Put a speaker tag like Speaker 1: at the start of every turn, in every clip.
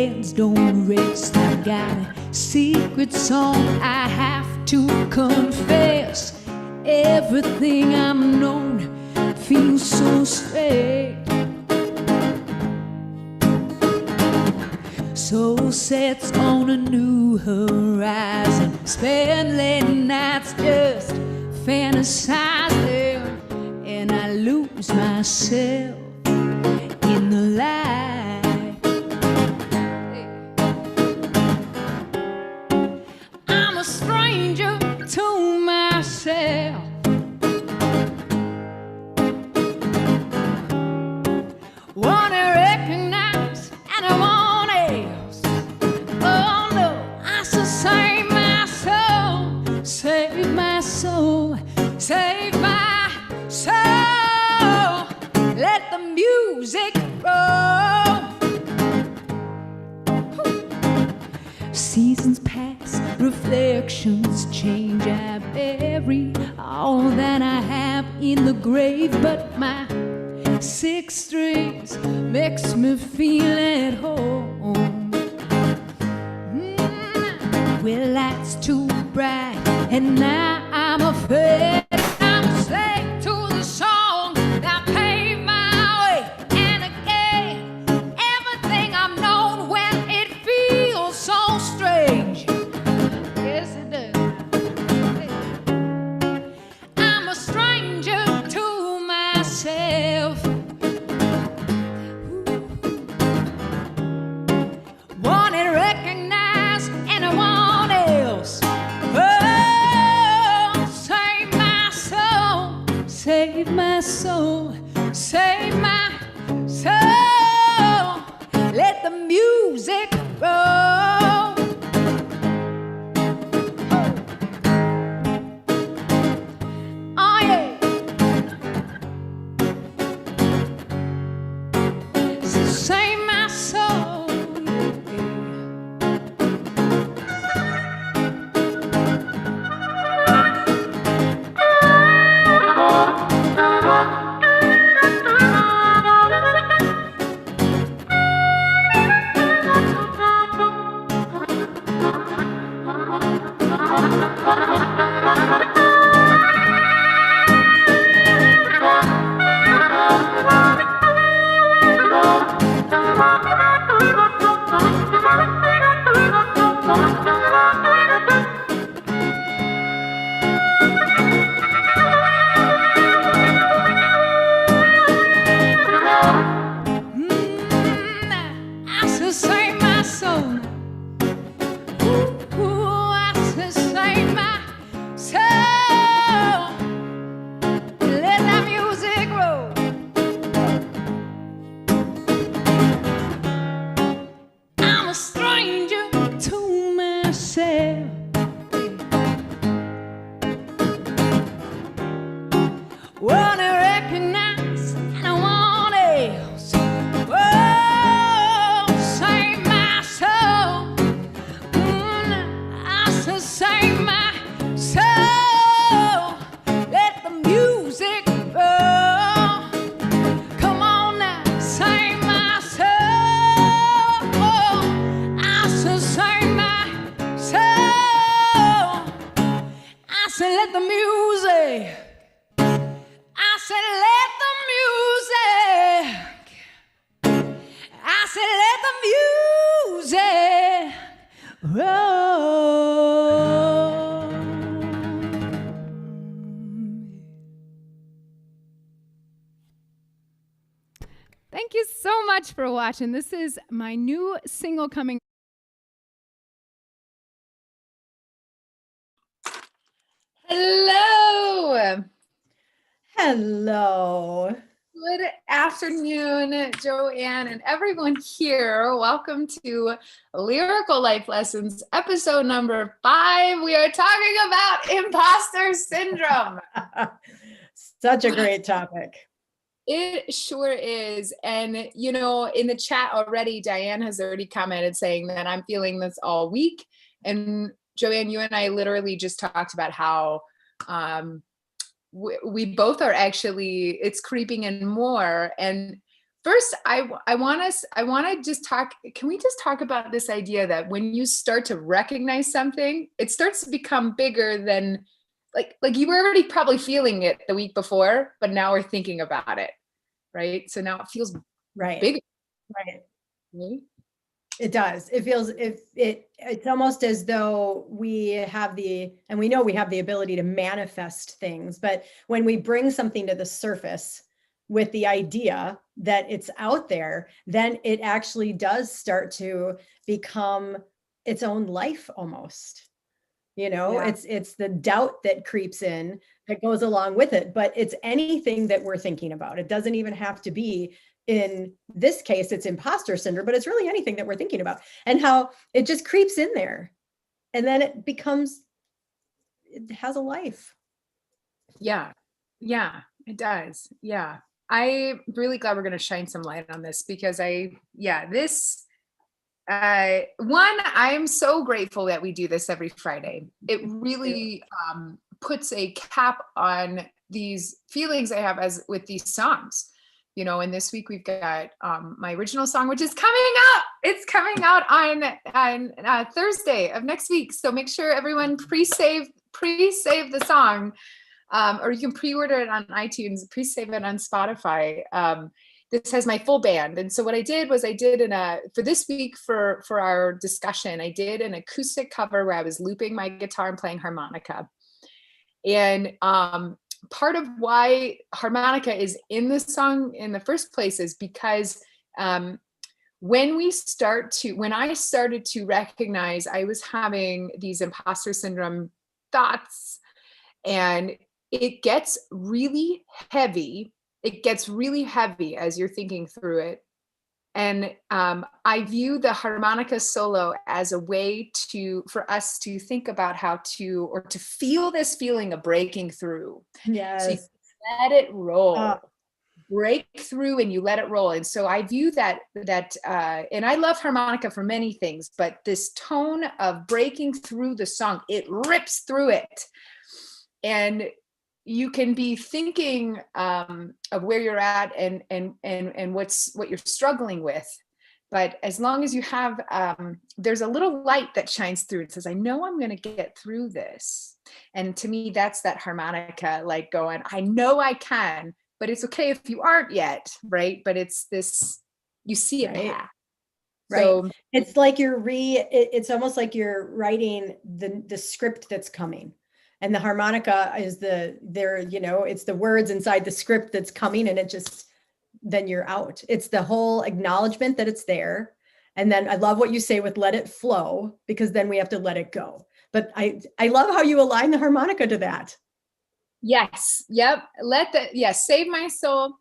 Speaker 1: hands don't rest. I got a secret song I have to confess. Everything I'm known feels so strange. Soul sets on a new horizon. Spend late nights just fantasizing, and I lose myself in the light. I'm a stranger to myself. Wanna recognize and I want else. Oh no, I should save my soul, save my soul, save my soul. Let the music roll. Seasons pass, reflections change. I bury all that I have in the grave, but my six strings makes me feel at home. Well, lights too bright, and now I'm afraid. I'm a slave to the song that paved my way. And again, everything I've known, when it feels so strange. Yes, it does. I'm a stranger to myself. Want it recognized and I want else. Oh, save my soul, save my soul, save my soul. Let the music roll. Oh yeah. So save my soul. I should save my soul. Ooh, I should save my soul. Let that music roll. I'm a stranger to myself. Wanna recognize and I want else. Oh, save my soul. I should save my soul. Let the music roll. Come on now, save my soul. I should save my soul. I said let the music. I said let the music. I said let the music roll.
Speaker 2: Thank you so much for watching. This is my new single coming.
Speaker 3: Hello.
Speaker 4: Hello.
Speaker 3: Good afternoon, Joanne and everyone here. Welcome to Lyrical Life Lessons, episode number 5. We are talking about imposter syndrome.
Speaker 4: Such a great topic.
Speaker 3: It sure is. And, you know, in the chat already, Diane has already commented saying that I'm feeling this all week. And Joanne, you and I literally just talked about how we both are actually, it's creeping in more. And First, I want to just talk, can we just talk about this idea that when you start to recognize something, it starts to become bigger than, like you were already probably feeling it the week before, but now we're thinking about it, right? So now it feels
Speaker 4: Right.
Speaker 3: bigger.
Speaker 4: Right.
Speaker 3: Right?
Speaker 4: It does. It feels, it's almost as though we have and we know we have the ability to manifest things, but when we bring something to the surface with the idea that it's out there, then it actually does start to become its own life almost.
Speaker 3: Yeah.
Speaker 4: It's the doubt that creeps in that goes along with it, but it's anything that we're thinking about. It doesn't even have to be, in this case, it's imposter syndrome, but it's really anything that we're thinking about, and how it just creeps in there. And then it has a life.
Speaker 3: Yeah. Yeah, it does. Yeah. I'm really glad we're going to shine some light on this because I'm so grateful that we do this every Friday. It really puts a cap on these feelings I have as with these songs, and this week we've got my original song, which is coming up. It's coming out on Thursday of next week. So make sure everyone pre-save the song. Or you can pre-order it on iTunes, pre-save it on Spotify. This has my full band. And so what I did was for this week, for our discussion, I did an acoustic cover where I was looping my guitar and playing harmonica. And part of why harmonica is in the song in the first place is because when I started to recognize I was having these imposter syndrome thoughts, and it gets really heavy. It gets really heavy as you're thinking through it. And I view the harmonica solo as a way for us to think about or to feel this feeling of breaking through.
Speaker 4: Yes.
Speaker 3: So you let it roll. Break through and you let it roll. And so I view that and I love harmonica for many things, but this tone of breaking through the song, it rips through it. And you can be thinking of where you're at and what you're struggling with. But as long as you have, there's a little light that shines through. It says, I know I'm going to get through this. And to me, that's that harmonica, like going, I know I can, but it's okay if you aren't yet. Right. But it's this, you see it path.
Speaker 4: Right.
Speaker 3: So
Speaker 4: it's like it's almost like you're writing the script that's coming. And the harmonica is it's the words inside the script that's coming, and then you're out. It's the whole acknowledgement that it's there. And then I love what you say with let it flow, because then we have to let it go. But I love how you align the harmonica to that.
Speaker 3: Yes. Yep. Save my soul.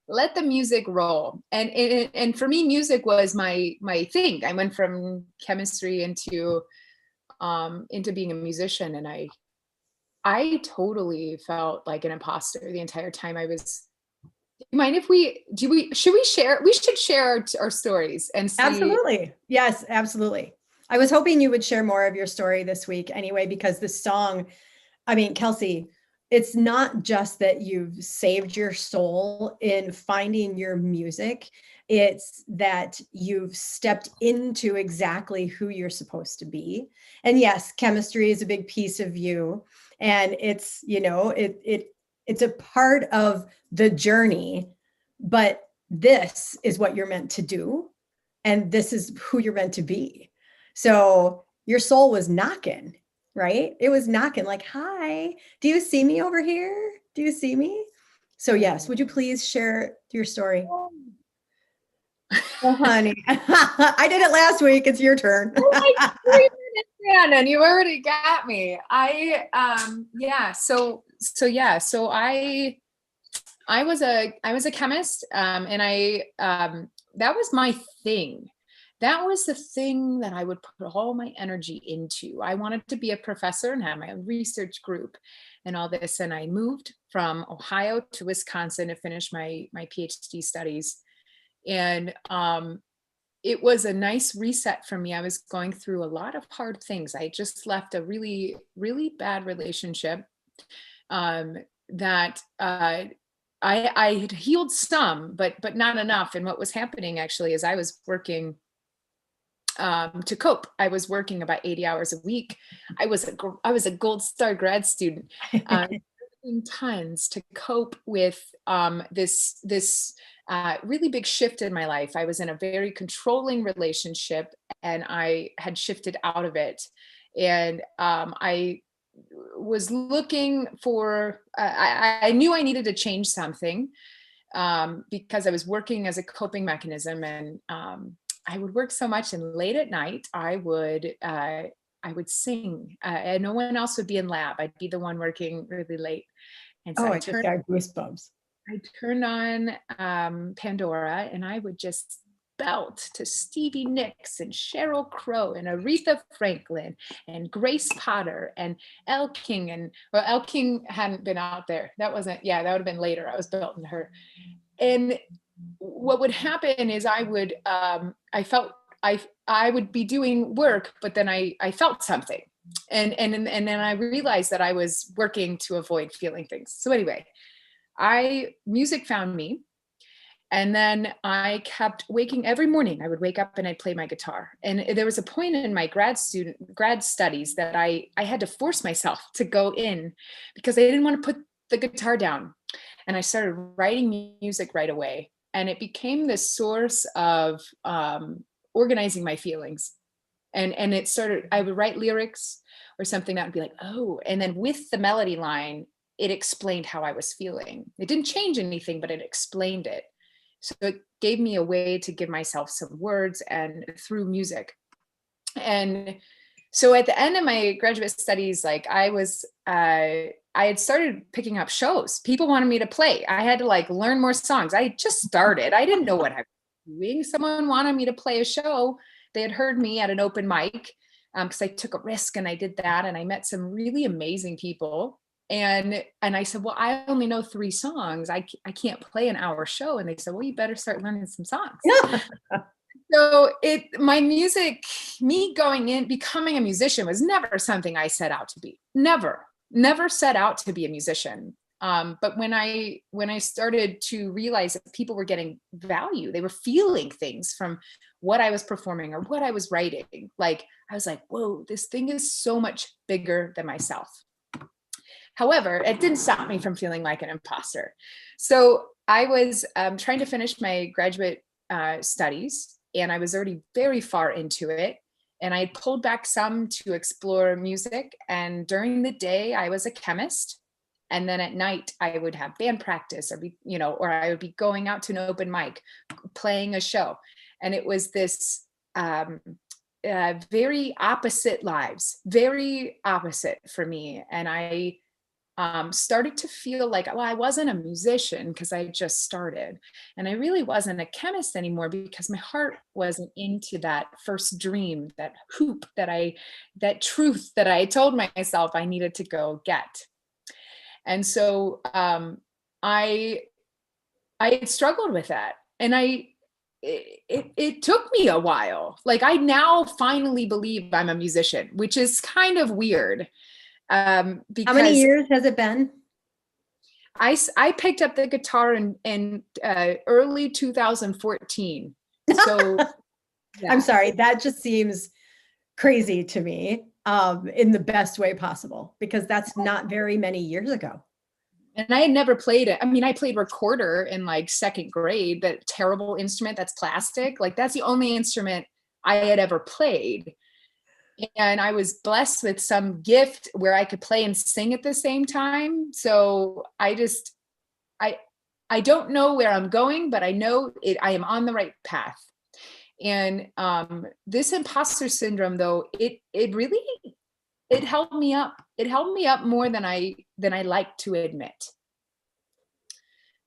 Speaker 3: Let the music roll. And for me, music was my thing. I went from chemistry into being a musician, and I totally felt like an imposter the entire time I was. Do you mind if should we share our stories and see?
Speaker 4: Absolutely. Yes, absolutely. I was hoping you would share more of your story this week anyway, because this song, I mean, Kelsey, it's not just that you've saved your soul in finding your music. It's that you've stepped into exactly who you're supposed to be. And yes, chemistry is a big piece of you. And it's, it's a part of the journey, but this is what you're meant to do. And this is who you're meant to be. So your soul was knocking, right? It was knocking like, hi, do you see me over here? Do you see me? So yes, would you please share your story? Oh, honey, I did it last week. It's your turn.
Speaker 3: And you already got me. I was a chemist, and that was my thing. That was the thing that I would put all my energy into. I wanted to be a professor and have my own research group and all this. And I moved from Ohio to Wisconsin to finish my PhD studies. And it was a nice reset for me. I was going through a lot of hard things. I just left a really, really bad relationship that I had healed some, but not enough. And what was happening actually is I was working to cope. I was working about 80 hours a week. I was a gold star grad student, doing tons to cope with this really big shift in my life. I was in a very controlling relationship, and I had shifted out of it. And I was looking for, I knew I needed to change something because I was working as a coping mechanism, and I would work so much, and late at night I would sing, and no one else would be in lab. I'd be the one working really late, and so
Speaker 4: Oh, I just got goosebumps.
Speaker 3: I turned on Pandora, and I would just belt to Stevie Nicks and Sheryl Crow and Aretha Franklin and Grace Potter and Elle King. And well, Elle King hadn't been out there. That would have been later. I was belting her. And what would happen is I would be doing work, but then I felt something. And then I realized that I was working to avoid feeling things. So anyway, music found me. And then I kept waking every morning. I would wake up and I'd play my guitar. And there was a point in my grad studies that I had to force myself to go in because I didn't want to put the guitar down. And I started writing music right away. And it became this source of organizing my feelings. And it started, I would write lyrics or something that would be like, oh, and then with the melody line, it explained how I was feeling. It didn't change anything, but it explained it. So it gave me a way to give myself some words and through music. And so at the end of my graduate studies, like I had started picking up shows. People wanted me to play. I had to like learn more songs. I just started. I didn't know what I was doing. Someone wanted me to play a show. They had heard me at an open mic because I took a risk and I did that. And I met some really amazing people. And I said, well, I only know 3 songs. I can't play an hour show. And they said, well, you better start learning some songs. So my music, me going in, becoming a musician was never something I set out to be. Never set out to be a musician. But when I started to realize that people were getting value, they were feeling things from what I was performing or what I was writing. Like, I was like, whoa, this thing is so much bigger than myself. However, it didn't stop me from feeling like an imposter. So I was trying to finish my graduate studies, and I was already very far into it. And I pulled back some to explore music. And during the day, I was a chemist. And then at night, I would have band practice or I would be going out to an open mic, playing a show. And it was this very opposite lives, very opposite for me. And I started to feel like, well, I wasn't a musician because I just started. And I really wasn't a chemist anymore because my heart wasn't into that first dream, that hoop, that truth that I told myself I needed to go get. And so I had struggled with that. And it took me a while. Like, I now finally believe I'm a musician, which is kind of weird. Because
Speaker 4: how many years has it been?
Speaker 3: I picked up the guitar in early 2014. So yeah.
Speaker 4: I'm sorry, that just seems crazy to me, in the best way possible, because that's not very many years ago.
Speaker 3: And I had never played it. I mean, I played recorder in like 2nd grade, that terrible instrument that's plastic. Like, that's the only instrument I had ever played. And I was blessed with some gift where I could play and sing at the same time. So I don't know where I'm going, but I know I am on the right path. And this imposter syndrome, though, it really held me up. It held me up more than I like to admit.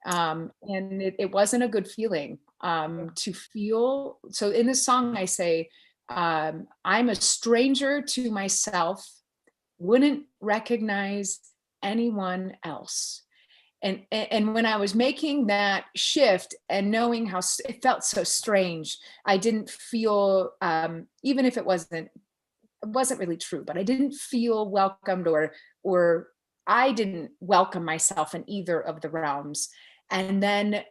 Speaker 3: And it wasn't a good feeling to feel. So in this song, I say, I'm a stranger to myself, wouldn't recognize anyone else. And when I was making that shift and knowing how it felt so strange, I didn't feel, even if it wasn't really true, but I didn't feel welcomed, or I didn't welcome myself in either of the realms. And then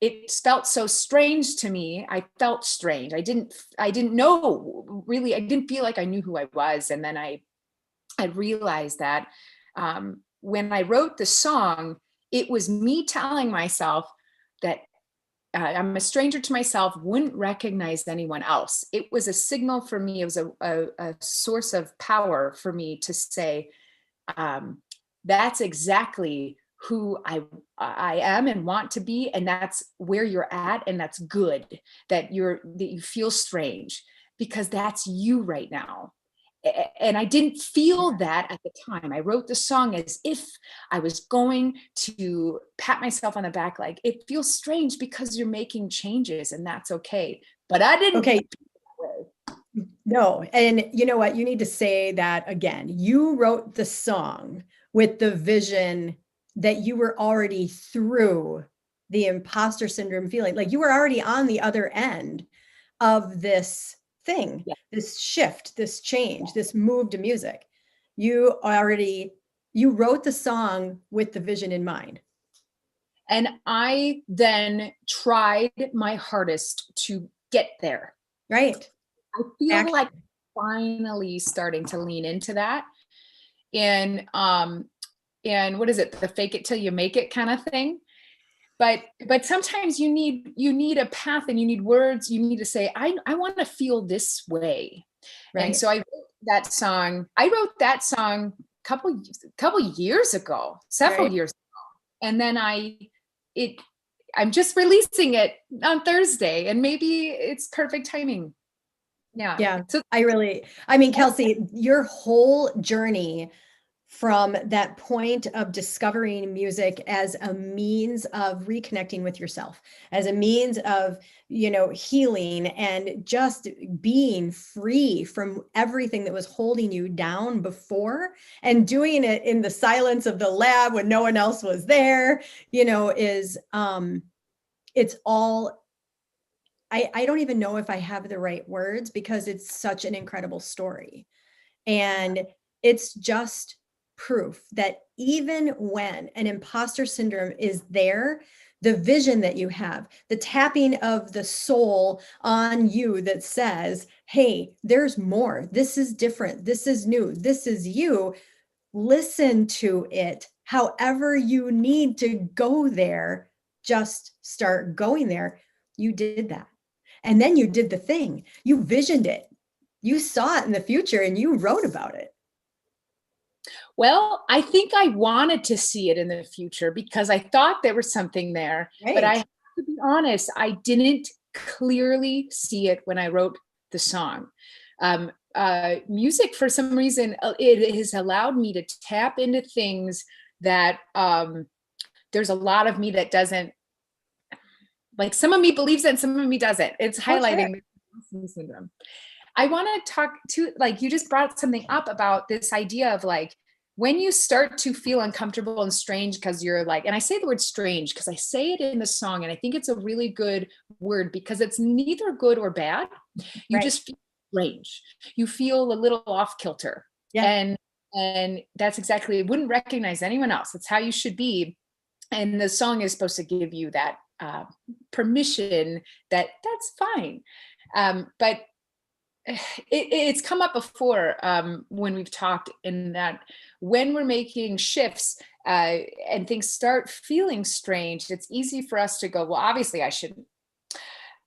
Speaker 3: it felt so strange to me. I felt strange. I didn't know really, I didn't feel like I knew who I was. And then I realized that when I wrote the song, it was me telling myself that I'm a stranger to myself, wouldn't recognize anyone else. It was a signal for me. It was a source of power for me to say, that's exactly who I am and want to be. And that's where you're at. And that's good that you feel strange, because that's you right now. And I didn't feel that at the time. I wrote the song as if I was going to pat myself on the back, like, it feels strange because you're making changes and that's okay. But I didn't.
Speaker 4: Okay. No. And you know what? You need to say that again. You wrote the song with the vision that you were already through the imposter syndrome feeling. Like you were already on the other end of this thing, this shift, this change, this move to music. You wrote the song with the vision in mind.
Speaker 3: And I then tried my hardest to get there.
Speaker 4: Right.
Speaker 3: I feel like finally starting to lean into that. And what is it? The fake it till you make it kind of thing. But sometimes you need a path, and you need words. You need to say, I want to feel this way. Right. And so I wrote that song a couple years ago, several years ago. And then I'm just releasing it on Thursday, and maybe it's perfect timing. Yeah.
Speaker 4: Yeah. So Kelsey, your whole journey from that point of discovering music as a means of reconnecting with yourself, as a means of, healing and just being free from everything that was holding you down before, and doing it in the silence of the lab when no one else was there, it's all, I don't even know if I have the right words, because it's such an incredible story. And it's just proof that even when an imposter syndrome is there, the vision that you have, the tapping of the soul on you that says, hey, there's more. This is different. This is new. This is you. Listen to it. However you need to go there, just start going there. You did that. And then you did the thing. You visioned it. You saw it in the future and you wrote about it.
Speaker 3: Well, I think I wanted to see it in the future because I thought there was something there. Right. But I have to be honest, I didn't clearly see it when I wrote the song. Music, for some reason, it has allowed me to tap into things that there's a lot of me that doesn't, like, some of me believes it and some of me doesn't. It's highlighting the syndrome. I want to talk to, like, you just brought something up about this idea of, like, when you start to feel uncomfortable and strange because you're like, and I say the word strange because I say it in the song, and I think it's a really good word because it's neither good or bad. You just feel strange. You feel a little off kilter. Yeah. And that's exactly, it wouldn't recognize anyone else. It's how you should be. And the song is supposed to give you that permission that that's fine. But it's come up before when we've talked, in that when we're making shifts and things start feeling strange, it's easy for us to go, well, obviously I shouldn't,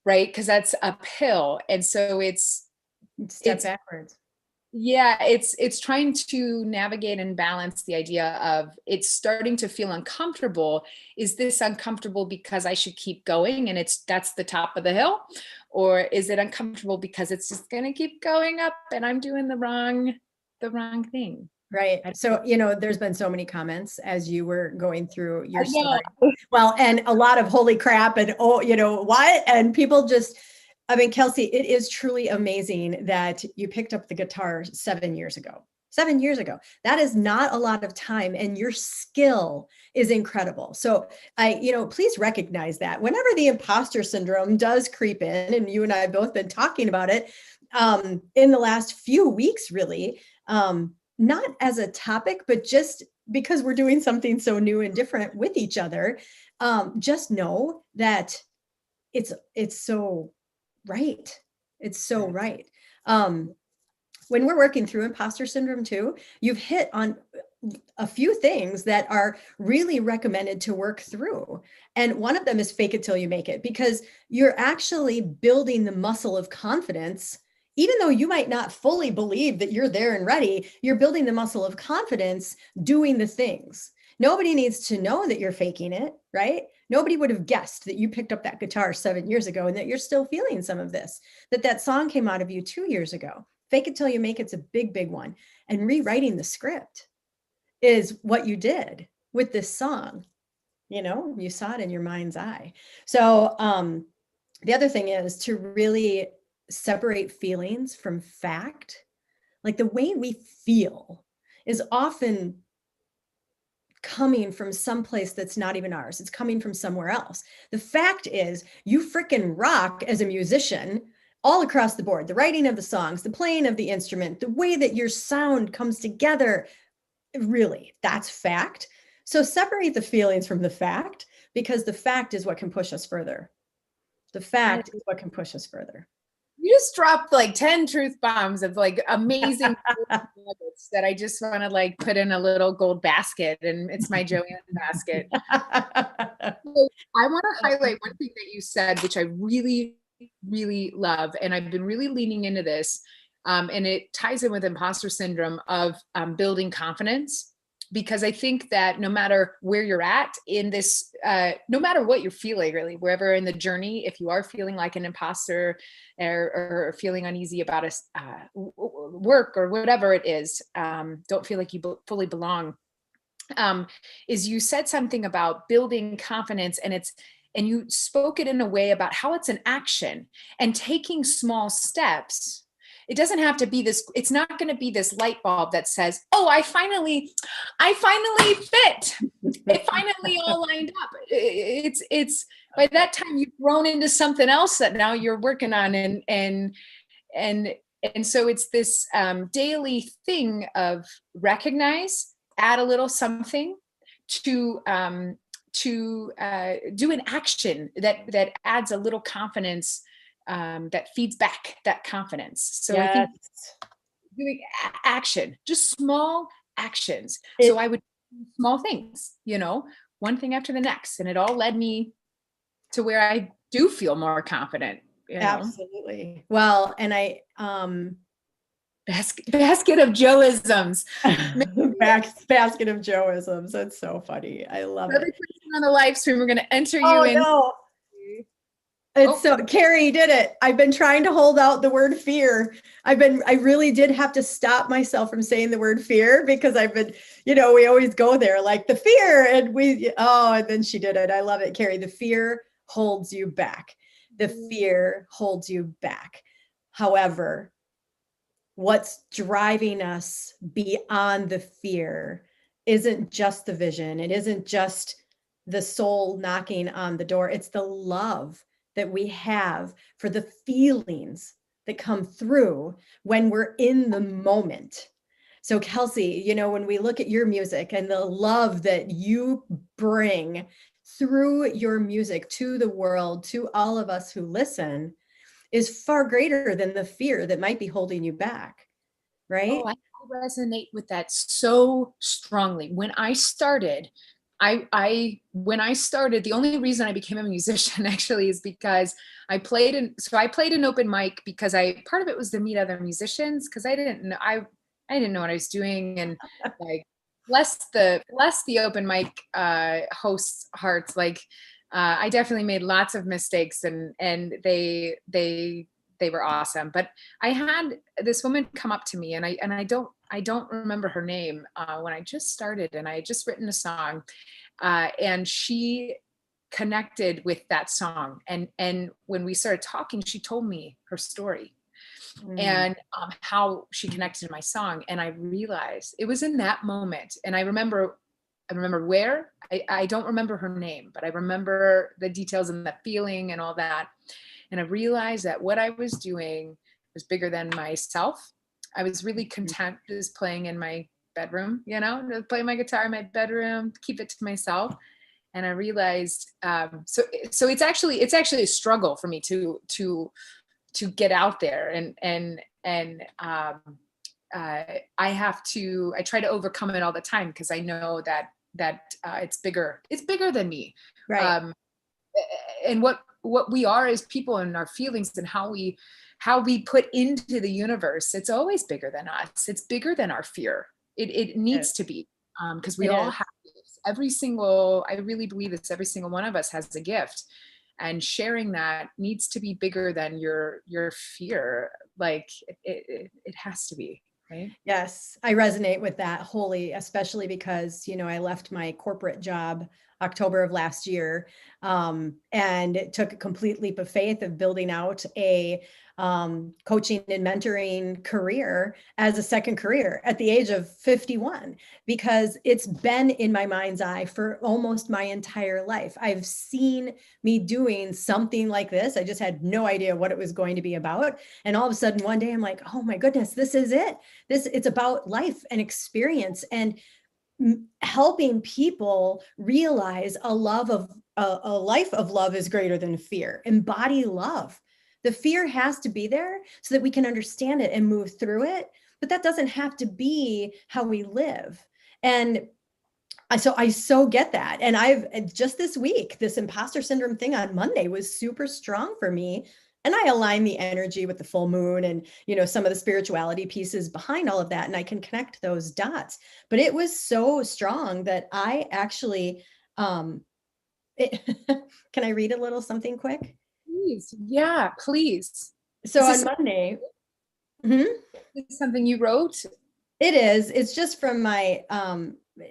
Speaker 3: right? Because that's uphill. And so it's
Speaker 4: backwards.
Speaker 3: Yeah, it's trying to navigate and balance the idea of, it's starting to feel uncomfortable. Is this uncomfortable because I should keep going and that's the top of the hill? Or is it uncomfortable because it's just going to keep going up and I'm doing the wrong thing?
Speaker 4: Right. So, there's been so many comments as you were going through your story. Well, and a lot of holy crap and, what? And people just, Kelsey, it is truly amazing that you picked up the guitar 7 years ago. 7 years ago. That is not a lot of time, and your skill is incredible. So please recognize that whenever the imposter syndrome does creep in, and you and I have both been talking about it in the last few weeks, really, not as a topic, but just because we're doing something so new and different with each other, just know that it's so right. It's so right. When we're working through imposter syndrome too, you've hit on a few things that are really recommended to work through. And one of them is fake it till you make it, because you're actually building the muscle of confidence. Even though you might not fully believe that you're there and ready, you're building the muscle of confidence doing the things. Nobody needs to know that you're faking it, right? Nobody would have guessed that you picked up that guitar 7 years ago and that you're still feeling some of this, that song came out of you 2 years ago. Fake it till you make it's a big, big one. And rewriting the script is what you did with this song. You saw it in your mind's eye. So the other thing is to really separate feelings from fact. Like the way we feel is often coming from someplace that's not even ours. It's coming from somewhere else. The fact is you freaking rock as a musician all across the board. The writing of the songs, the playing of the instrument, the way that your sound comes together, really, that's fact. So separate the feelings from the fact, because the fact is what can push us further. The fact is what can push us further.
Speaker 3: You just dropped like 10 truth bombs of like amazing nuggets that I just want to like put in a little gold basket, and it's my Joanne basket. So I want to highlight one thing that you said, which I really, really love. And I've been really leaning into this. And it ties in with imposter syndrome of building confidence. Because I think that no matter where you're at in this, no matter what you're feeling, really, wherever in the journey, if you are feeling like an imposter or feeling uneasy about work or whatever it is, don't feel like you fully belong, is you said something about building confidence, and you spoke it in a way about how it's an action and taking small steps. It doesn't have to be this, it's not going to be this light bulb that says, oh, I finally fit. It finally all lined up. It's by that time you've grown into something else that now you're working on. And so it's this daily thing of recognize, add a little something to do an action that adds a little confidence, that feeds back that confidence. So yes. I think doing action, just small actions. So I would do small things, one thing after the next. And it all led me to where I do feel more confident.
Speaker 4: Absolutely. Well, and I,
Speaker 3: basket of Joe-isms.
Speaker 4: Basket of Joe-isms. That's so funny. I love it.
Speaker 3: Every person on the live stream, we're going to enter you in.
Speaker 4: No. So Carrie did it. I've been trying to hold out the word fear. I really did have to stop myself from saying the word fear, because I've been, we always go there like the fear, and and then she did it. I love it, Carrie. The fear holds you back. The fear holds you back. However, what's driving us beyond the fear isn't just the vision. It isn't just the soul knocking on the door. It's the love that we have for the feelings that come through when we're in the moment. So Kelsey, when we look at your music and the love that you bring through your music to the world, to all of us who listen, is far greater than the fear that might be holding you back, right?
Speaker 3: Oh, I resonate with that so strongly. When I started, the only reason I became a musician actually is because I played an open mic, because part of it was to meet other musicians, because I didn't know what I was doing, and like bless the open mic hosts' hearts. Like I definitely made lots of mistakes, and they were awesome. But I had this woman come up to me, and I don't remember her name when I just started, and I had just written a song, and she connected with that song. And when we started talking, she told me her story and how she connected to my song. And I realized it was in that moment. And I remember where, I don't remember her name, but I remember the details and the feeling and all that. And I realized that what I was doing was bigger than myself. I was really content just playing in my bedroom, play my guitar in my bedroom, keep it to myself. I realized, so it's actually a struggle for me to get out there, and I try to overcome it all the time, because I know that it's bigger than me.
Speaker 4: Right.
Speaker 3: And what we are as people, and our feelings, and how we put into the universe, it's always bigger than us. It's bigger than our fear. It needs to be, because we all have this. I really believe this, every single one of us has a gift, and sharing that needs to be bigger than your fear. Like it has to be. Right?
Speaker 4: Yes, I resonate with that wholly, especially because, I left my corporate job October of last year, and it took a complete leap of faith of building out a coaching and mentoring career as a second career at the age of 51, because it's been in my mind's eye for almost my entire life. I've seen me doing something like this. I just had no idea what it was going to be about. And all of a sudden one day I'm like, oh my goodness, this is it. It's about life and experience, and helping people realize a life of love is greater than fear. Embody love. The fear has to be there so that we can understand it and move through it, but that doesn't have to be how we live. And I so get that. And I've just this week, this imposter syndrome thing on Monday was super strong for me. And I align the energy with the full moon and, some of the spirituality pieces behind all of that. And I can connect those dots. But it was so strong that I actually, can I read a little something quick?
Speaker 3: Please. Yeah, please.
Speaker 4: So on Monday.
Speaker 3: Is something you wrote?
Speaker 4: It is. It's just from my,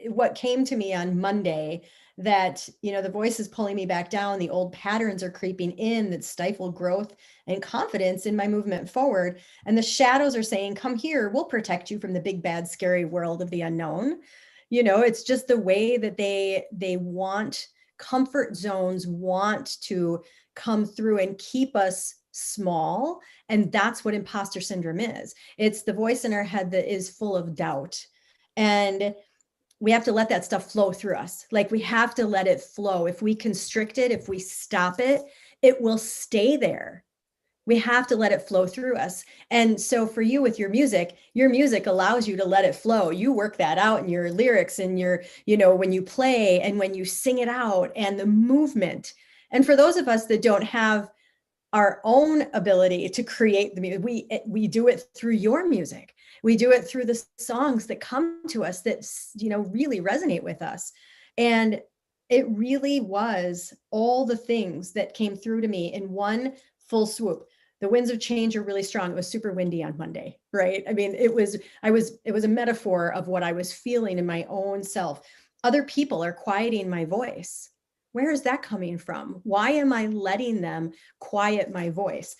Speaker 4: what came to me on Monday, that, the voice is pulling me back down. The old patterns are creeping in that stifle growth and confidence in my movement forward. And the shadows are saying, come here, we'll protect you from the big, bad, scary world of the unknown. It's just the way that they want comfort zones, want to come through and keep us small. And that's what imposter syndrome is. It's the voice in our head that is full of doubt. And we have to let that stuff flow through us. Like, we have to let it flow. If we constrict it, if we stop it, it will stay there. We have to let it flow through us. And so for you with your music allows you to let it flow. You work that out in your lyrics and your, when you play and when you sing it out, and the movement. And for those of us that don't have our own ability to create the music, we do it through your music. We do it through the songs that come to us that, really resonate with us. And it really was all the things that came through to me in one full swoop. The winds of change are really strong. It was super windy on Monday, right? I mean, it was a metaphor of what I was feeling in my own self. Other people are quieting my voice. Where is that coming from? Why am I letting them quiet my voice?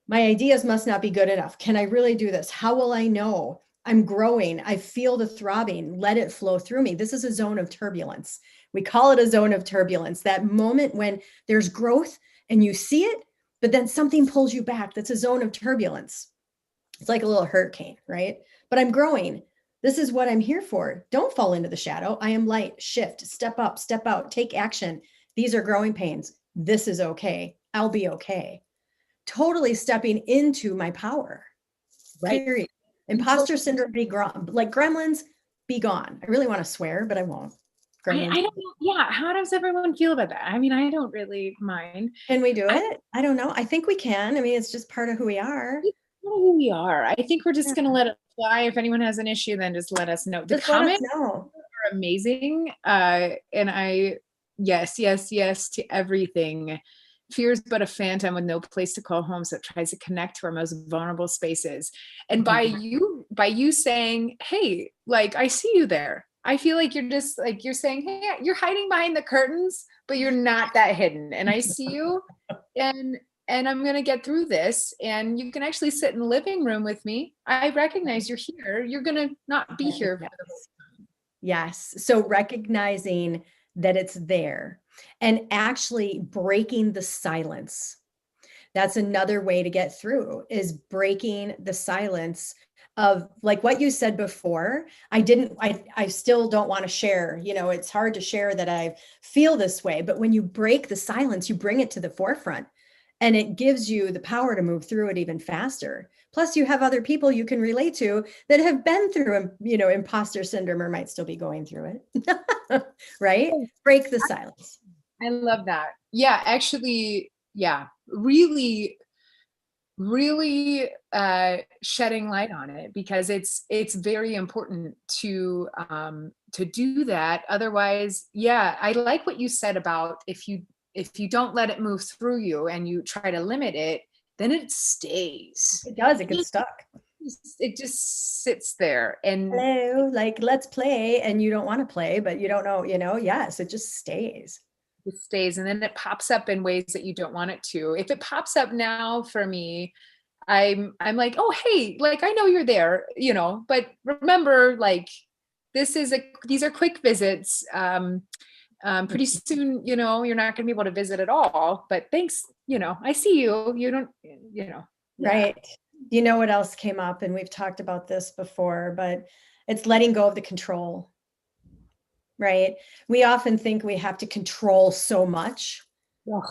Speaker 4: My ideas must not be good enough. Can I really do this? How will I know? I'm growing. I feel the throbbing. Let it flow through me. This is a zone of turbulence. We call it a zone of turbulence. That moment when there's growth and you see it, but then something pulls you back. That's a zone of turbulence. It's like a little hurricane, right? But I'm growing. This is what I'm here for. Don't fall into the shadow. I am light. Shift, step up, step out, take action. These are growing pains. This is okay. I'll be okay. Totally stepping into my power. Right. Period. Imposter syndrome, like gremlins, be gone. I really want to swear, but I won't.
Speaker 3: I don't know. Yeah. How does everyone feel about that? I mean, I don't really mind.
Speaker 4: Can we do it? I don't know. I think we can. I mean, it's just part of who we are.
Speaker 3: Who we are. I think we're just going to let it fly. If anyone has an issue, then just let us know. The comments are amazing. And yes to everything. Fear is but a phantom with no place to call home, so it tries to connect to our most vulnerable spaces. And by you saying, hey, like, I see you there. I feel like you're just like, you're saying, hey, you're hiding behind the curtains, but you're not that hidden. And I see you, and I'm going to get through this. And you can actually sit in the living room with me. I recognize you're here. You're going to not be here for the whole time.
Speaker 4: Yes. So recognizing that it's there and actually breaking the silence. That's another way to get through, is breaking the silence of like what you said before. I still don't want to share, it's hard to share that I feel this way, but when you break the silence, you bring it to the forefront and it gives you the power to move through it even faster. Plus you have other people you can relate to that have been through, imposter syndrome or might still be going through it. Right? Break the silence.
Speaker 3: I love that. Yeah, actually, yeah, really, really shedding light on it, because it's very important to do that. Otherwise, yeah, I like what you said about if you don't let it move through you and you try to limit it, then it stays.
Speaker 4: It does. It gets stuck.
Speaker 3: It just sits there and
Speaker 4: hello, like let's play, and you don't want to play, but you don't know, yes, it just stays.
Speaker 3: it stays, and then it pops up in ways that you don't want it to. If it pops up now for me, I'm like, oh, hey, like, I know you're there, but remember, like, these are quick visits. Pretty soon, you're not going to be able to visit at all, but thanks. I see you, you don't, yeah.
Speaker 4: Right. You know what else came up, and we've talked about this before, but it's letting go of the control, right? We often think we have to control so much.
Speaker 3: Ugh.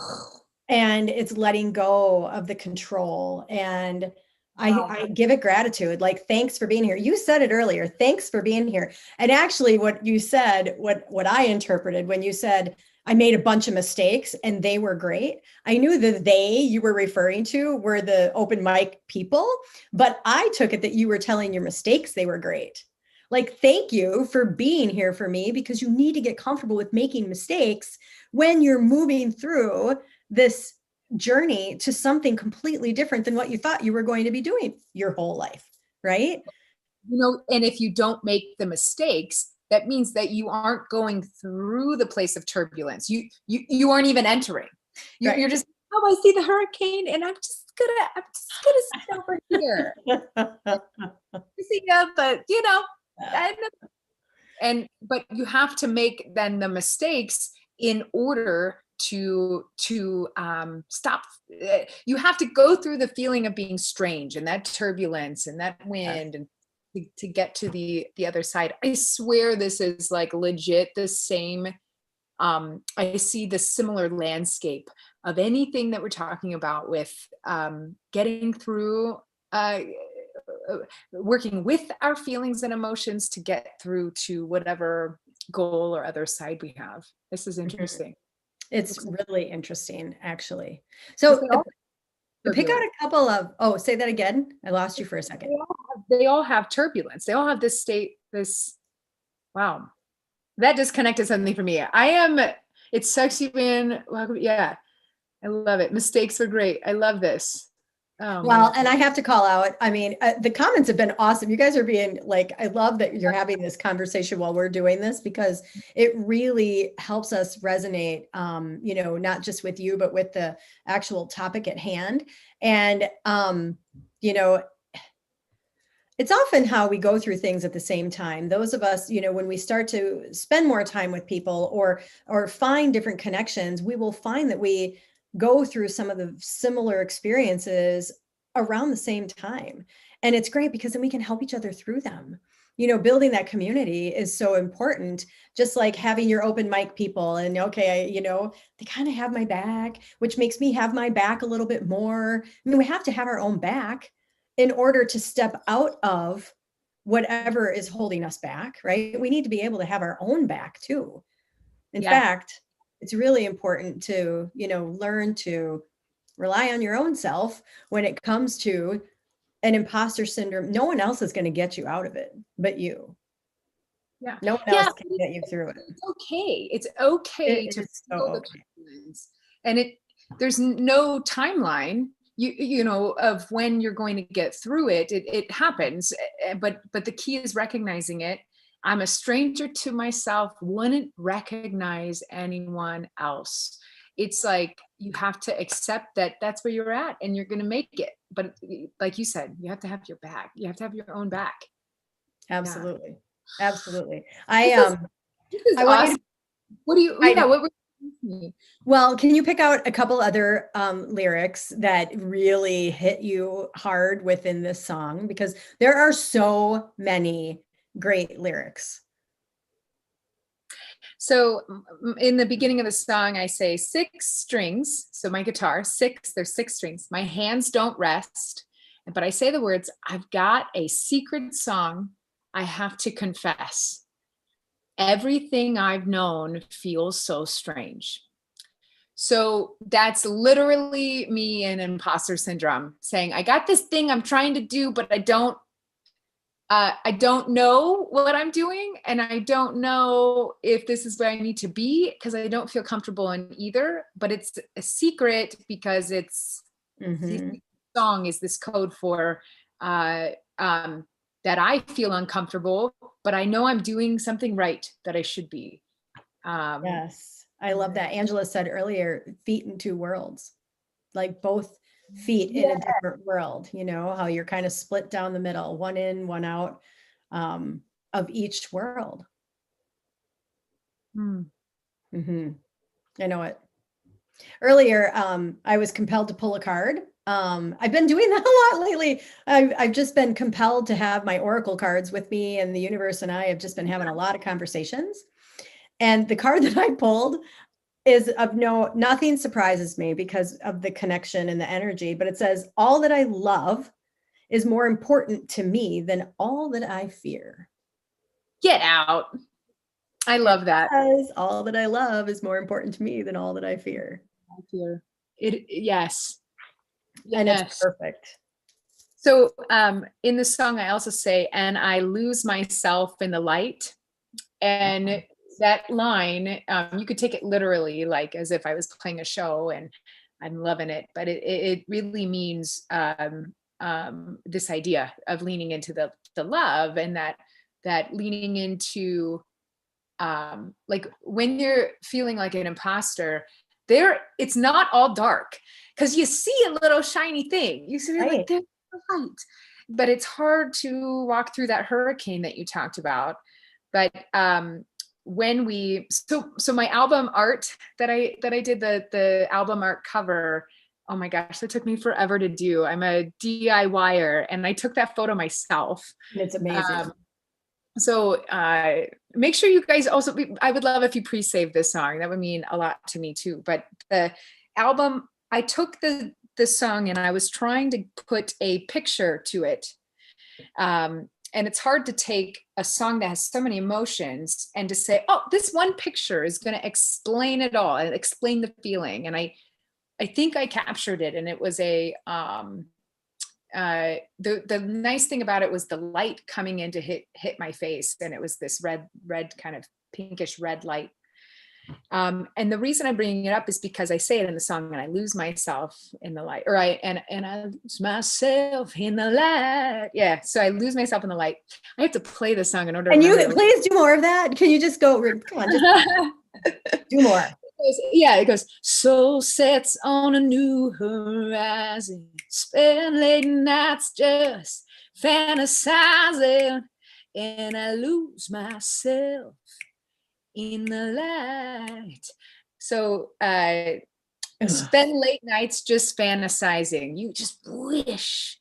Speaker 4: And it's letting go of the control. And
Speaker 3: Wow.
Speaker 4: I give it gratitude. Like, thanks for being here. You said it earlier. Thanks for being here. And actually what you said, what I interpreted when you said, I made a bunch of mistakes and they were great. I knew the they you were referring to were the open mic people, but I took it that you were telling your mistakes they were great. Like, thank you for being here for me, because you need to get comfortable with making mistakes when you're moving through this journey to something completely different than what you thought you were going to be doing your whole life, right?
Speaker 3: And if you don't make the mistakes, that means that you aren't going through the place of turbulence. You aren't even entering.
Speaker 4: Right.
Speaker 3: You're just, oh, I see the hurricane, and I'm just gonna sit over here. See ya, but but you have to make then the mistakes in order to stop. You have to go through the feeling of being strange and that turbulence and that wind, and to get to the other side. I swear this is like legit the same. I see the similar landscape of anything that we're talking about with getting through, working with our feelings and emotions to get through to whatever goal or other side we have. This is interesting.
Speaker 4: It's really interesting, actually. So pick out a couple of, say that again. I lost you for a second.
Speaker 3: They all have turbulence. They all have this state, wow. That disconnected something for me. It sucks you in. Yeah. I love it. Mistakes are great. I love this.
Speaker 4: Well, and I have to call out, the comments have been awesome. You guys are being like, I love that you're having this conversation while we're doing this, because it really helps us resonate, not just with you, but with the actual topic at hand. And, it's often how we go through things at the same time. Those of us, when we start to spend more time with people or find different connections, we will find that we go through some of the similar experiences around the same time. And it's great because then we can help each other through them. Building that community is so important, just like having your open mic people and they kind of have my back, which makes me have my back a little bit more. We have to have our own back in order to step out of whatever is holding us back, right? We need to be able to have our own back too. In fact, it's really important to, learn to rely on your own self when it comes to an imposter syndrome. No one else is going to get you out of it but you.
Speaker 3: Yeah.
Speaker 4: No one else can get you through it.
Speaker 3: It's okay. It's okay to feel the turbulence. And there's no timeline, of when you're going to get through it. It happens. But the key is recognizing it. I'm a stranger to myself, wouldn't recognize anyone else. It's like, you have to accept that that's where you're at and you're going to make it. But like you said, you have to have your back. You have to have your own back.
Speaker 4: Absolutely. Yeah. Absolutely.
Speaker 3: This is awesome. What were you
Speaker 4: Well, can you pick out a couple other lyrics that really hit you hard within this song? Because there are so many great lyrics.
Speaker 3: So in the beginning of the song, I say 6 strings. So my guitar, there's 6 strings. My hands don't rest. But I say the words, I've got a secret song I have to confess. Everything I've known feels so strange. So that's literally me in imposter syndrome saying, I got this thing I'm trying to do, but I don't know what I'm doing. And I don't know if this is where I need to be because I don't feel comfortable in either, but it's a secret because it's song is this code for that I feel uncomfortable, but I know I'm doing something right that I should be.
Speaker 4: Yes, I love that. Angela said earlier, feet in 2 worlds, like both feet in a different world, you know, how you're kind of split down the middle, one in, one out of each world. I know it. Earlier, I was compelled to pull a card. I've been doing that a lot lately. I've just been compelled to have my oracle cards with me, and the universe and I have just been having a lot of conversations. And the card that I pulled is of nothing surprises me because of the connection and the energy, but it says, all that I love is more important to me than all that I fear.
Speaker 3: Get out. I love that.
Speaker 4: Because all that I love is more important to me than all that I fear.
Speaker 3: Yes.
Speaker 4: And it's perfect.
Speaker 3: So in the song, I also say, and I lose myself in the light. And that line, you could take it literally, like as if I was playing a show and I'm loving it, but it really means this idea of leaning into the love, and that leaning into like when you're feeling like an imposter, it's not all dark because you see a little shiny thing. You see like there's a light, but it's hard to walk through that hurricane that you talked about. But when we so my album art that I did, the album art cover, oh my gosh, that took me forever to do. I'm a DIYer, and I took that photo myself.
Speaker 4: And it's amazing.
Speaker 3: So make sure you guys also, I would love if you pre-save this song. That would mean a lot to me too. But the album, I took the song and I was trying to put a picture to it. And it's hard to take a song that has so many emotions and to say, oh, this one picture is going to explain it all and explain the feeling. And I think I captured it. And it was the nice thing about it was the light coming in to hit my face. And it was this red kind of pinkish red light. And the reason I'm bringing it up is because I say it in the song, and I lose myself in the light, and I lose myself in the light. Yeah. So I lose myself in the light. I have to play the song in order to remember.
Speaker 4: Please do more of that. Can you just go, come on, just do more.
Speaker 3: It goes, soul sets on a new horizon, spend late nights just fantasizing, and I lose myself in the light. So spend late nights just fantasizing. You just wish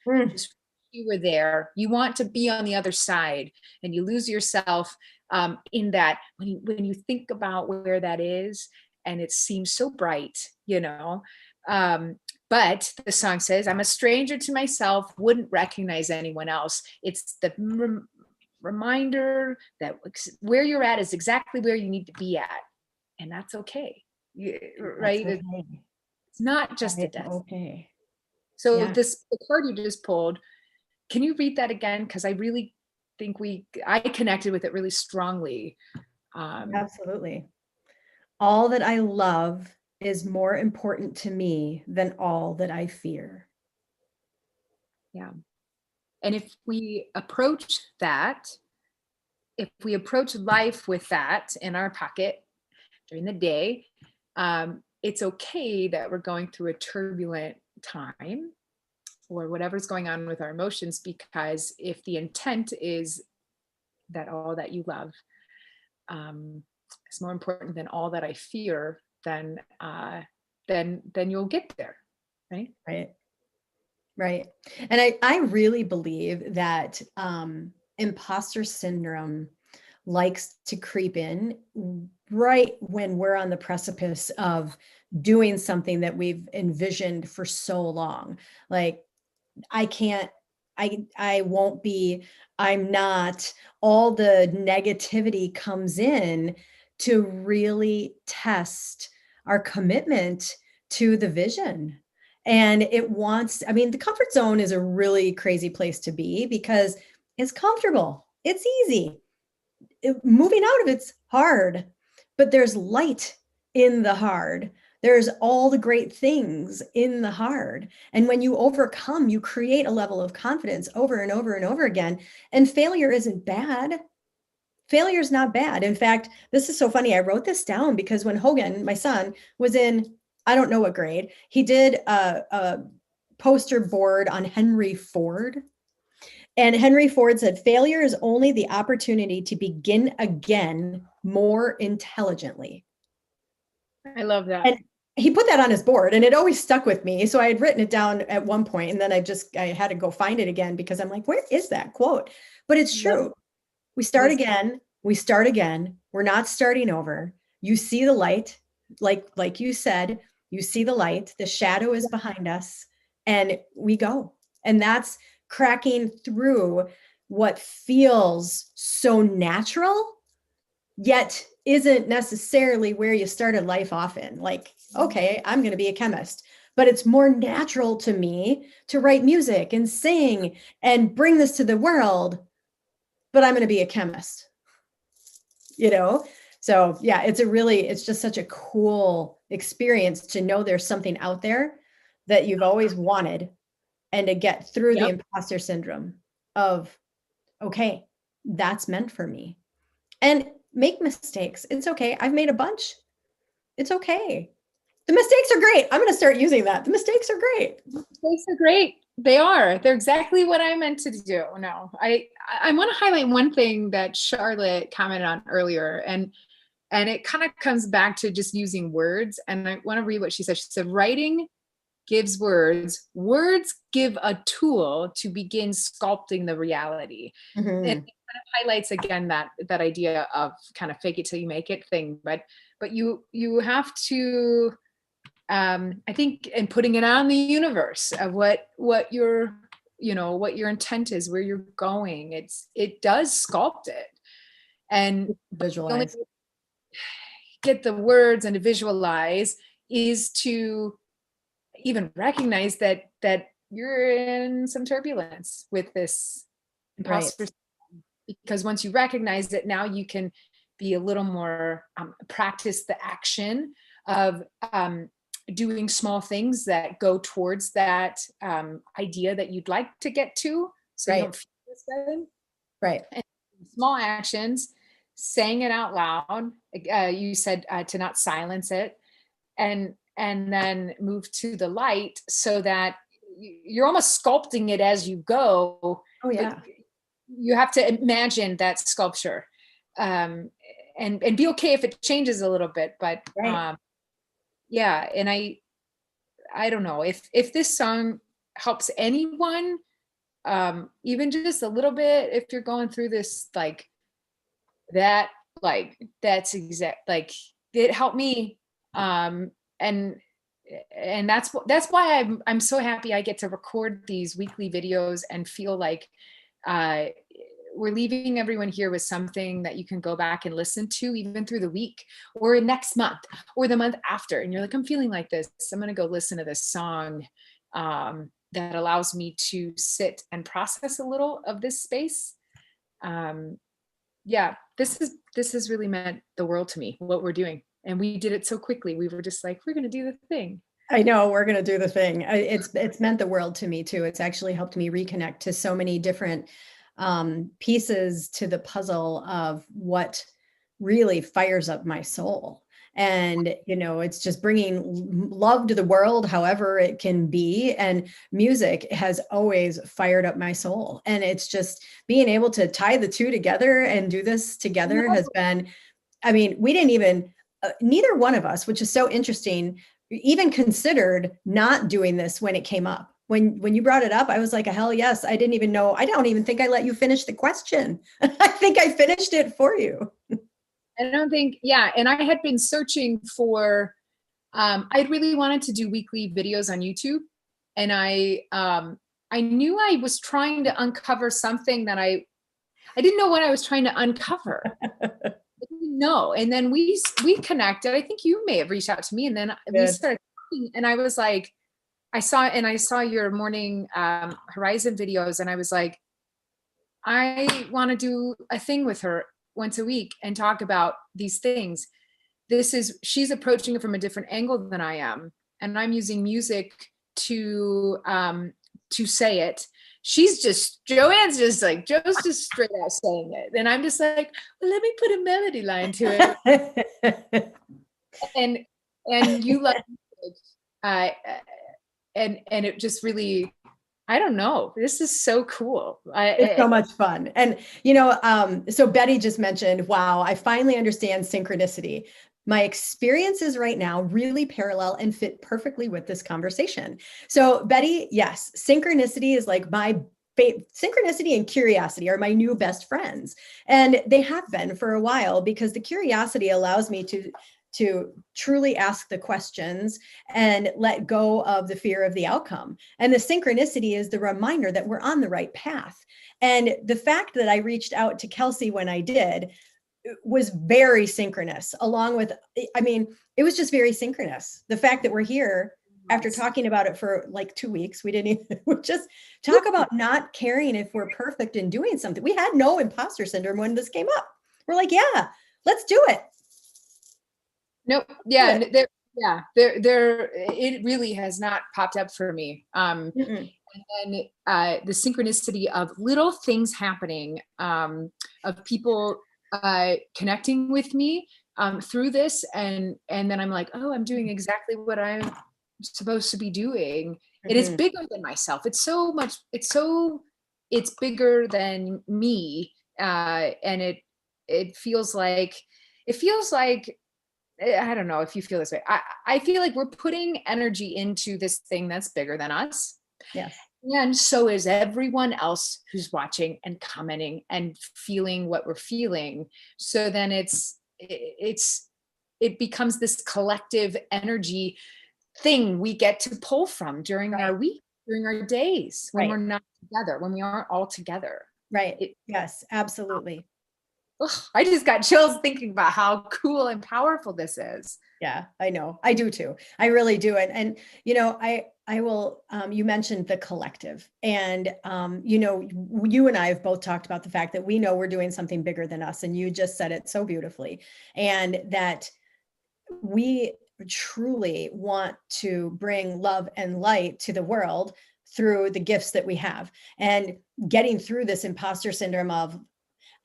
Speaker 3: you were there. You want to be on the other side, and you lose yourself in that when you think about where that is, and it seems so bright, but the song says, I'm a stranger to myself, wouldn't recognize anyone else. It's the reminder that where you're at is exactly where you need to be at, and that's okay. Right? That's okay. It's not just a death.
Speaker 4: Okay.
Speaker 3: So the card you just pulled, can you read that again? Because I really think I connected with it really strongly.
Speaker 4: Absolutely. All that I love is more important to me than all that I fear.
Speaker 3: Yeah. And if we approach life with that in our pocket during the day, it's okay that we're going through a turbulent time or whatever's going on with our emotions, because if the intent is that all that you love is more important than all that I fear, then you'll get there. Right.
Speaker 4: Right. And I really believe that imposter syndrome likes to creep in right when we're on the precipice of doing something that we've envisioned for so long. Like, I can't, I won't be, I'm not, all the negativity comes in to really test our commitment to the vision. And it wants, I mean, the comfort zone is a really crazy place to be because it's comfortable. It's easy. Moving out of it's hard, but there's light in the hard. There's all the great things in the hard. And when you overcome, you create a level of confidence over and over and over again. And failure isn't bad. Failure is not bad. In fact, this is so funny. I wrote this down because when Hogan, my son, was in, I don't know what grade, he did a poster board on Henry Ford. And Henry Ford said, failure is only the opportunity to begin again more intelligently.
Speaker 3: I love that.
Speaker 4: And he put that on his board and it always stuck with me. So I had written it down at one point and then I had to go find it again because I'm like, where is that quote? But it's true. We start again. We start again. We're not starting over. You see the light, like you said, you see the light, the shadow is behind us and we go. And that's cracking through what feels so natural, yet isn't necessarily where you started life off in. Like, okay, I'm going to be a chemist, but it's more natural to me to write music and sing and bring this to the world, but I'm going to be a chemist, So yeah, it's just such a cool experience to know there's something out there that you've always wanted and to get through the imposter syndrome of, okay, that's meant for me. And make mistakes. It's okay. I've made a bunch. It's okay. The mistakes are great. I'm going to start using that. The mistakes are great.
Speaker 3: Mistakes are great. They are. They're exactly what I meant to do. No, I want to highlight one thing that Charlotte commented on earlier, and it kind of comes back to just using words. And I want to read what she said. She said, writing gives words. Words give a tool to begin sculpting the reality. Mm-hmm. And it kind of highlights again that idea of kind of fake it till you make it thing. But you have to, I think, in putting it out in the universe of what your intent is, where you're going, it does sculpt it. And
Speaker 4: visualize.
Speaker 3: Get the words and to visualize is to even recognize that you're in some turbulence with this imposter syndrome. Because once you recognize it, now you can be a little more practice the action of doing small things that go towards that idea that you'd like to get to, so you don't feel this way.
Speaker 4: Right.
Speaker 3: And small actions, saying it out loud. You said to not silence it, and then move to the light so that you're almost sculpting it as you go.
Speaker 4: Oh yeah.
Speaker 3: You have to imagine that sculpture, and be okay if it changes a little bit. But yeah, and I don't know if this song helps anyone, even just a little bit. If you're going through this, that's exact. It helped me. And that's why I'm so happy I get to record these weekly videos and feel like we're leaving everyone here with something that you can go back and listen to even through the week or next month or the month after. And you're like, I'm feeling like this. I'm going to go listen to this song that allows me to sit and process a little of this space. Yeah, this has really meant the world to me, what we're doing. And we did it so quickly. We were just like, we're going to do the thing.
Speaker 4: I know, we're going to do the thing. It's meant the world to me too. It's actually helped me reconnect to so many different pieces to the puzzle of what really fires up my soul. And, it's just bringing love to the world, however it can be. And music has always fired up my soul. And it's just being able to tie the two together and do this together has been, we didn't even, neither one of us, which is so interesting, even considered not doing this when it came up. When you brought it up, I was like, hell yes. I didn't even know. I don't even think I let you finish the question. I think I finished it for you.
Speaker 3: I don't think, yeah. And I had been searching for, I really wanted to do weekly videos on YouTube. And I knew I was trying to uncover something that I didn't know what I was trying to uncover. I didn't know. And then we connected. I think you may have reached out to me, and then we started talking, and I was like, I saw your morning Horizon videos, and I was like, I want to do a thing with her once a week and talk about these things. She's approaching it from a different angle than I am. And I'm using music to say it. Joanne's just like, Joe's just straight out saying it. And I'm just like, well, let me put a melody line to it. and you love it. And it just really, I don't know. This is so cool.
Speaker 4: It's so much fun. And, so Betty just mentioned, wow, I finally understand synchronicity. My experiences right now really parallel and fit perfectly with this conversation. So Betty, yes, synchronicity is like synchronicity and curiosity are my new best friends. And they have been for a while, because the curiosity allows me to truly ask the questions and let go of the fear of the outcome. And the synchronicity is the reminder that we're on the right path. And the fact that I reached out to Kelsey when I did was very synchronous, along with, it was just very synchronous. The fact that we're here after talking about it for like 2 weeks, we just talk about not caring if we're perfect in doing something. We had no imposter syndrome when this came up. We're like, yeah, let's do it.
Speaker 3: Nope. Yeah. There, it really has not popped up for me. And then the synchronicity of little things happening, of people connecting with me through this, and then I'm like, oh, I'm doing exactly what I'm supposed to be doing. It is bigger than myself. It's bigger than me, and it feels like I don't know if you feel this way. I feel like we're putting energy into this thing that's bigger than us.
Speaker 4: Yes.
Speaker 3: And so is everyone else who's watching and commenting and feeling what we're feeling. So then it becomes this collective energy thing we get to pull from during our week, during our days, when we're not together, when we aren't all together.
Speaker 4: Right. Yes, absolutely.
Speaker 3: I just got chills thinking about how cool and powerful this is.
Speaker 4: Yeah, I know. I do too. I really do. And I will, you mentioned the collective, and, you and I have both talked about the fact that we know we're doing something bigger than us. And you just said it so beautifully, and that we truly want to bring love and light to the world through the gifts that we have, and getting through this imposter syndrome of,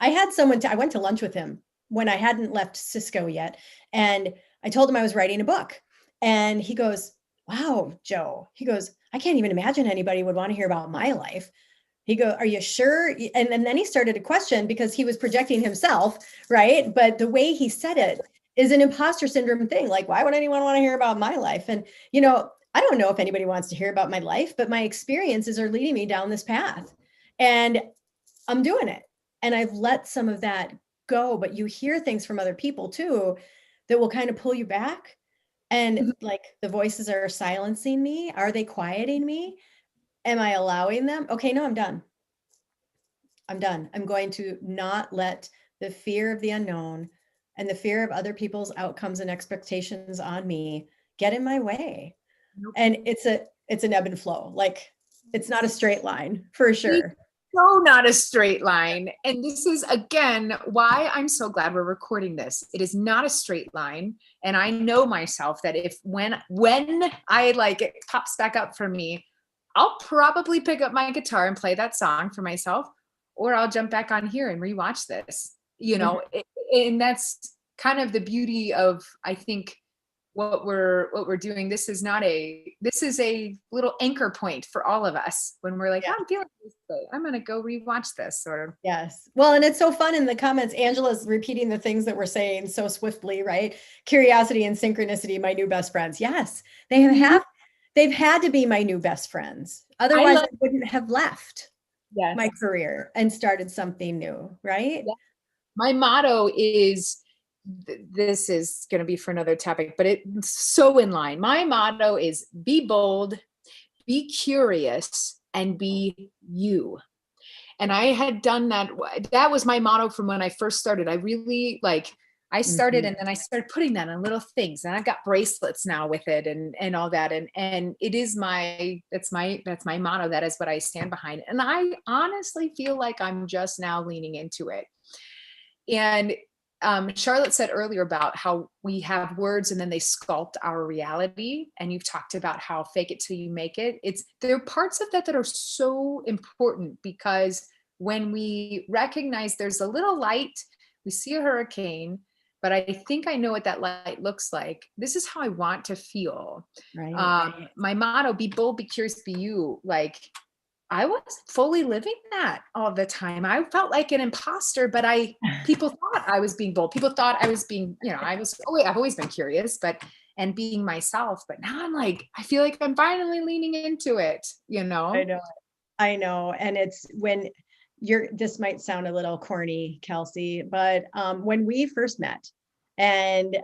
Speaker 4: I had someone I went to lunch with him when I hadn't left Cisco yet. And I told him I was writing a book, and he goes, wow, Joe, he goes, I can't even imagine anybody would want to hear about my life. He goes, are you sure? And then he started to question, because he was projecting himself, right? But the way he said it is an imposter syndrome thing. Like, why would anyone want to hear about my life? And, I don't know if anybody wants to hear about my life, but my experiences are leading me down this path, and I'm doing it. And I've let some of that go, but you hear things from other people too, that will kind of pull you back. And like, the voices are silencing me. Are they quieting me? Am I allowing them? Okay, no, I'm done. I'm done. I'm going to not let the fear of the unknown and the fear of other people's outcomes and expectations on me get in my way. Nope. And it's an ebb and flow. Like, it's not a straight line, for sure.
Speaker 3: So not a straight line. And this is, again, why I'm so glad we're recording this. It is not a straight line. And I know myself that when I like it pops back up for me, I'll probably pick up my guitar and play that song for myself, or I'll jump back on here and rewatch this, and that's kind of the beauty of, I think, we're doing. This is a little anchor point for all of us when we're like,
Speaker 4: Yeah.
Speaker 3: I'm feeling this way. I'm going to go rewatch this, or
Speaker 4: Yes. Well, and it's so fun in the comments. Angela's repeating the things that we're saying so swiftly, right? Curiosity and synchronicity, my new best friends. Yes, they've had to be my new best friends. Otherwise, I wouldn't have left my career and started something new, right?
Speaker 3: Yeah. My motto is, this is going to be for another topic, but it's so in line. My motto is be bold, be curious, and be you. And I had done that. That was my motto from when I first started. I really I started, and then I started putting that on little things, and I've got bracelets now with it and all that. And it is that's my motto. That is what I stand behind. And I honestly feel like I'm just now leaning into it. And Charlotte said earlier about how we have words and then they sculpt our reality. And you've talked about how fake it till you make it. There are parts of that are so important, because when we recognize there's a little light, we see a hurricane, but I think I know what that light looks like. This is how I want to feel.
Speaker 4: Right.
Speaker 3: My motto, be bold, be curious, be you. I wasn't fully living that all the time. I felt like an imposter, but people thought I was being bold. People thought I was being, I've always been curious, and being myself. But now I'm I feel like I'm finally leaning into it,
Speaker 4: I know. And it's when this might sound a little corny, Kelsey, but when we first met and,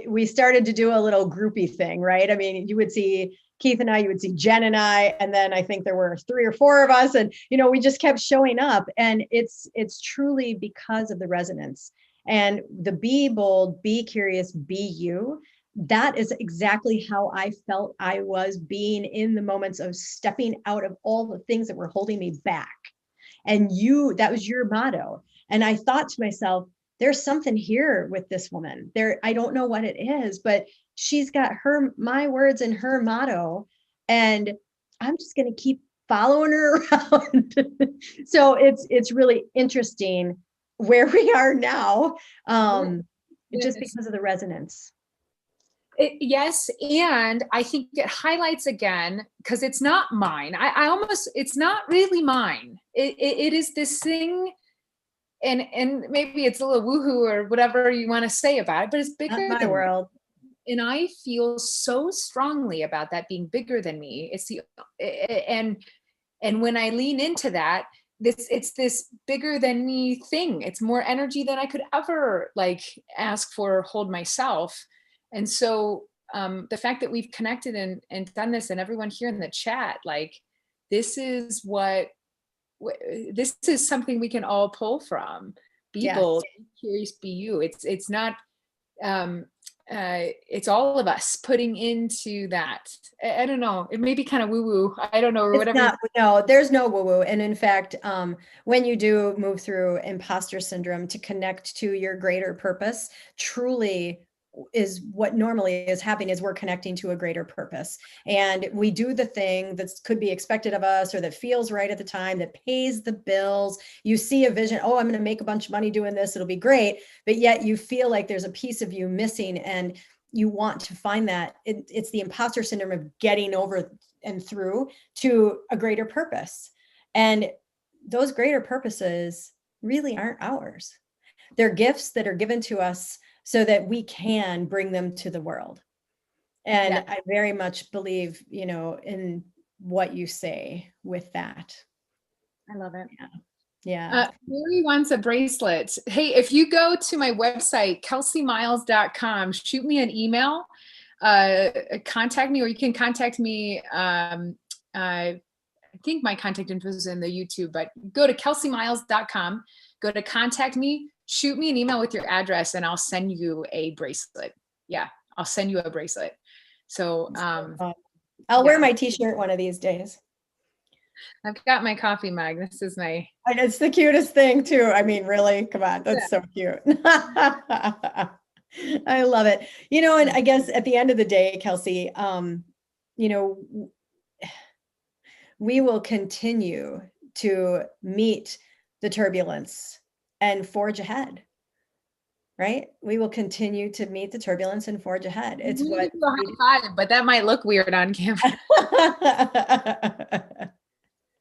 Speaker 4: we started to do a little groupie thing, right? I mean, you would see Keith and I, you would see Jen and I, and then I think there were 3 or 4 of us, and we just kept showing up. And it's truly because of the resonance and the be bold, be curious, be you. That is exactly how I felt I was being in the moments of stepping out of all the things that were holding me back. And that was your motto. And I thought to myself, there's something here with this woman there. I don't know what it is, but she's got my words and her motto, and I'm just going to keep following her around. So it's really interesting where we are now, just because of the resonance.
Speaker 3: Yes. And I think it highlights again, because it's not mine. It's not really mine. It is this thing. And maybe it's a little woohoo or whatever you want to say about it, but it's bigger
Speaker 4: Not my
Speaker 3: than
Speaker 4: world.
Speaker 3: me. And I feel so strongly about that being bigger than me. And when I lean into that, it's this bigger than me thing. It's more energy than I could ever ask for or hold myself. And so the fact that we've connected and done this, and everyone here in the chat, this is something we can all pull from. Be bold, be curious, be you. It's not, it's all of us putting into that. I don't know. It may be kind of woo woo. I don't know, or whatever.
Speaker 4: No, there's no woo woo. And in fact, when you do move through imposter syndrome, to connect to your greater purpose, truly is what normally is happening, is we're connecting to a greater purpose. And we do the thing that could be expected of us, or that feels right at the time, that pays the bills. You see a vision, I'm going to make a bunch of money doing this, it'll be great. But yet you feel like there's a piece of you missing, and you want to find that. It's the imposter syndrome of getting over and through to a greater purpose. And those greater purposes really aren't ours. They're gifts that are given to us so that we can bring them to the world. And I very much believe, in what you say with that.
Speaker 3: I love it.
Speaker 4: Yeah.
Speaker 3: Mary wants a bracelet. Hey, if you go to my website, kelseymiles.com, shoot me an email, contact me, or you can contact me. I think my contact info is in the YouTube, but go to kelseymiles.com, go to contact me, shoot me an email with your address, and I'll send you a bracelet. Yeah, I'll send you a bracelet. So
Speaker 4: I'll wear my t-shirt one of these days.
Speaker 3: I've got my coffee mug. This is my...
Speaker 4: And it's the cutest thing too. I mean, really, come on. That's so cute. I love it. And I guess at the end of the day, Kelsey, we will continue to meet the turbulence and forge ahead. right? We will continue to meet the turbulence and forge ahead. It's
Speaker 3: We
Speaker 4: what
Speaker 3: need to do a high five, but that might look weird on camera.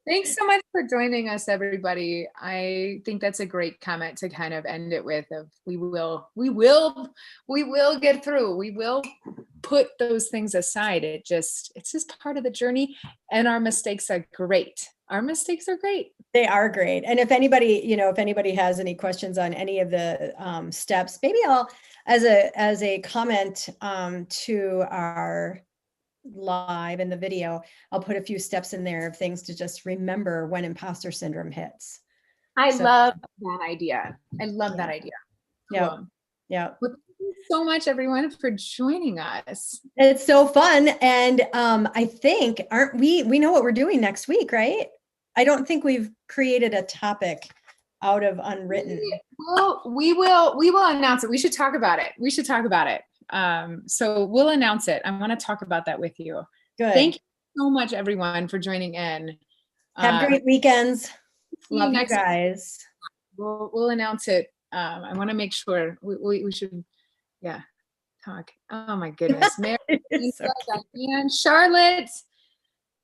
Speaker 3: Thanks so much for joining us, everybody. I think that's a great comment to kind of end it with of we will get through. We will put those things aside. It's just part of the journey, and our mistakes are great. Our mistakes are great.
Speaker 4: They are great. And if anybody has any questions on any of the steps, maybe I'll, as a comment to our live in the video, I'll put a few steps in there of things to just remember when imposter syndrome hits.
Speaker 3: I love that idea. I love that idea.
Speaker 4: Yeah.
Speaker 3: Cool.
Speaker 4: Yeah.
Speaker 3: Well, thank you so much, everyone, for joining us.
Speaker 4: It's so fun. And I think, we know what we're doing next week, right? I don't think we've created a topic out of unwritten.
Speaker 3: Well, we will announce it. We should talk about it. So we'll announce it. I want to talk about that with you.
Speaker 4: Good.
Speaker 3: Thank you so much, everyone, for joining in.
Speaker 4: Have great weekends. Love you
Speaker 3: next
Speaker 4: guys.
Speaker 3: We'll announce it. I want to make sure we should, talk. Oh my goodness. Mary,
Speaker 4: So
Speaker 3: Diane, Charlotte.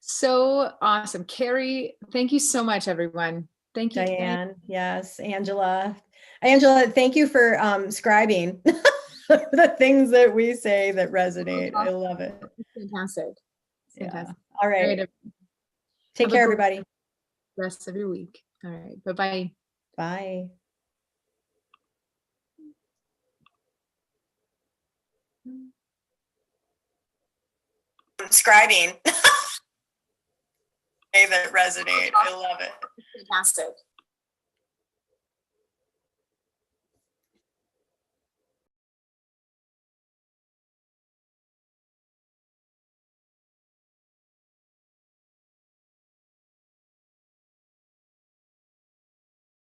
Speaker 3: So awesome. Carrie, thank you so much, everyone. Thank you.
Speaker 4: Diane, yes. Angela, thank you for scribing the things that we say that resonate. I love it.
Speaker 3: Fantastic.
Speaker 4: Yeah. All right.
Speaker 3: Great.
Speaker 4: Take care, everybody.
Speaker 3: Rest of your week. All right. Bye-bye.
Speaker 4: Bye. Scribing. That resonate. I love it.
Speaker 3: Fantastic.